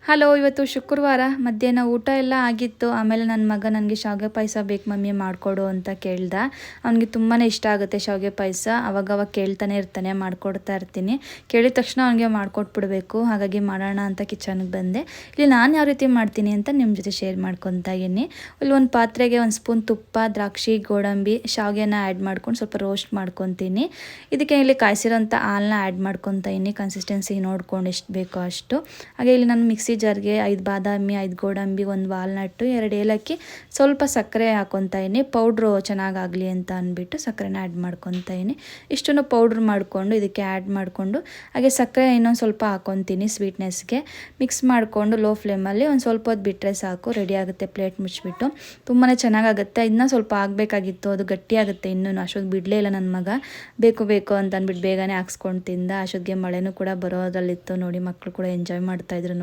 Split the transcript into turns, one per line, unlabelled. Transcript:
Hello, ಇವತ್ತು ಶುಕ್ರವಾರ ಮಧ್ಯಾಹ್ನ ಊಟ ಎಲ್ಲ ಆಗಿತ್ತು. ಆಮೇಲೆ ನನ್ನ ಮಗ ನನಗೆ ಶಾವಿಗೆ ಪಾಯಸ ಬೇಕು ಮಮ್ಮಿ ಮಾಡಿಕೊಡು ಅಂತ ಕೇಳ್ದ. ಅವನಿಗೆ ತುಂಬಾ ಇಷ್ಟ ಆಗುತ್ತೆ ಶಾವಿಗೆ ಪಾಯಸ. ಅವಾಗವಾಗ ಕೇಳ್ತಾನೆ ಇರ್ತಾನೆ, ಮಾಡಿಕೊಡ್ತಾ ಇರ್ತೀನಿ. ಕೇಳಿದ ತಕ್ಷಣ ಅವನಿಗೆ ಮಾಡಿಕೊಟ್ಬಿಡ್ಬೇಕು. ಹಾಗಾಗಿ ಮಾಡೋಣ ಅಂತ ಕಿಚನ್ಗೆ ಬಂದೆ. ಇಲ್ಲಿ ನಾನು ಯಾವ ರೀತಿ ಮಾಡ್ತೀನಿ ಅಂತ ನಿಮ್ಮ ಜೊತೆ ಶೇರ್ ಮಾಡ್ಕೊತಾ ಇದ್ದೀನಿ. ಇಲ್ಲಿ ಒಂದು ಪಾತ್ರೆಗೆ 1 ಸ್ಪೂನ್ ತುಪ್ಪ, ದ್ರಾಕ್ಷಿ, ಗೋಡಂಬಿ, ಶಾವಿಗೆನ ಆ್ಯಡ್ ಮಾಡ್ಕೊಂಡು ಸ್ವಲ್ಪ ರೋಸ್ಟ್ ಮಾಡ್ಕೊತೀನಿ. ಇದಕ್ಕೆ ಇಲ್ಲಿ ಕಾಯಿಸಿರೋಂಥ ಹಾಲನ್ನ ಆ್ಯಡ್ ಮಾಡ್ಕೊತಾ ಇದ್ದೀನಿ. ಕನ್ಸಿಸ್ಟೆನ್ಸಿ ನೋಡ್ಕೊಂಡು ಎಷ್ಟು ಬೇಕೋ ಅಷ್ಟು. ಹಾಗೆ ಇಲ್ಲಿ ನಾನು ಮಿಕ್ಸಿ ಜಾರ್ಗೆ 5 ಬಾದಾಮಿ, 5 ಗೋಡಂಬಿ, 1 ವಾಲ್ನಟ್ಟು, 2 ಏಲಕ್ಕಿ, ಸ್ವಲ್ಪ ಸಕ್ಕರೆ ಹಾಕ್ಕೊತಾ ಇದ್ದೀನಿ. ಪೌಡ್ರು ಚೆನ್ನಾಗಾಗಲಿ ಅಂತ ಅಂದ್ಬಿಟ್ಟು ಸಕ್ಕರೆನ ಆ್ಯಡ್ ಮಾಡ್ಕೊತಾ ಇದ್ದೀನಿ. ಇಷ್ಟನ್ನು ಪೌಡ್ರ್ ಮಾಡಿಕೊಂಡು ಇದಕ್ಕೆ ಆ್ಯಡ್ ಮಾಡಿಕೊಂಡು ಹಾಗೆ ಸಕ್ಕರೆ ಇನ್ನೊಂದು ಸ್ವಲ್ಪ ಹಾಕ್ಕೊತೀನಿ ಸ್ವೀಟ್ನೆಸ್ಗೆ. ಮಿಕ್ಸ್ ಮಾಡಿಕೊಂಡು ಲೋ ಫ್ಲೇಮಲ್ಲಿ ಒಂದು ಸ್ವಲ್ಪ ಹೊತ್ತು ಬಿಟ್ಟರೆ ಸಾಕು, ರೆಡಿ ಆಗುತ್ತೆ. ಪ್ಲೇಟ್ ಮುಚ್ಚಿಬಿಟ್ಟು ತುಂಬಾ ಚೆನ್ನಾಗಾಗುತ್ತೆ. ಇನ್ನೂ ಸ್ವಲ್ಪ ಆಗಬೇಕಾಗಿತ್ತು, ಅದು ಗಟ್ಟಿಯಾಗುತ್ತೆ. ಇನ್ನೂ ಅಷ್ಟೊಂದು ಬಿಡಲೇ ಇಲ್ಲ ನನ್ನ ಮಗ. ಬೇಕು ಅಂತ ಅಂದ್ಬಿಟ್ಟು ಬೇಗನೆ ಹಾಕ್ಸ್ಕೊಂಡು ತಿಂದ. ಅಷ್ಟೊತ್ತಿಗೆ ಮಳೆನೂ ಕೂಡ ಬರೋದ್ರಲ್ಲಿತ್ತು ನೋಡಿ. ಮಕ್ಕಳು ಕೂಡ ಎಂಜಾಯ್ ಮಾಡ್ತಾಯಿದ್ರು.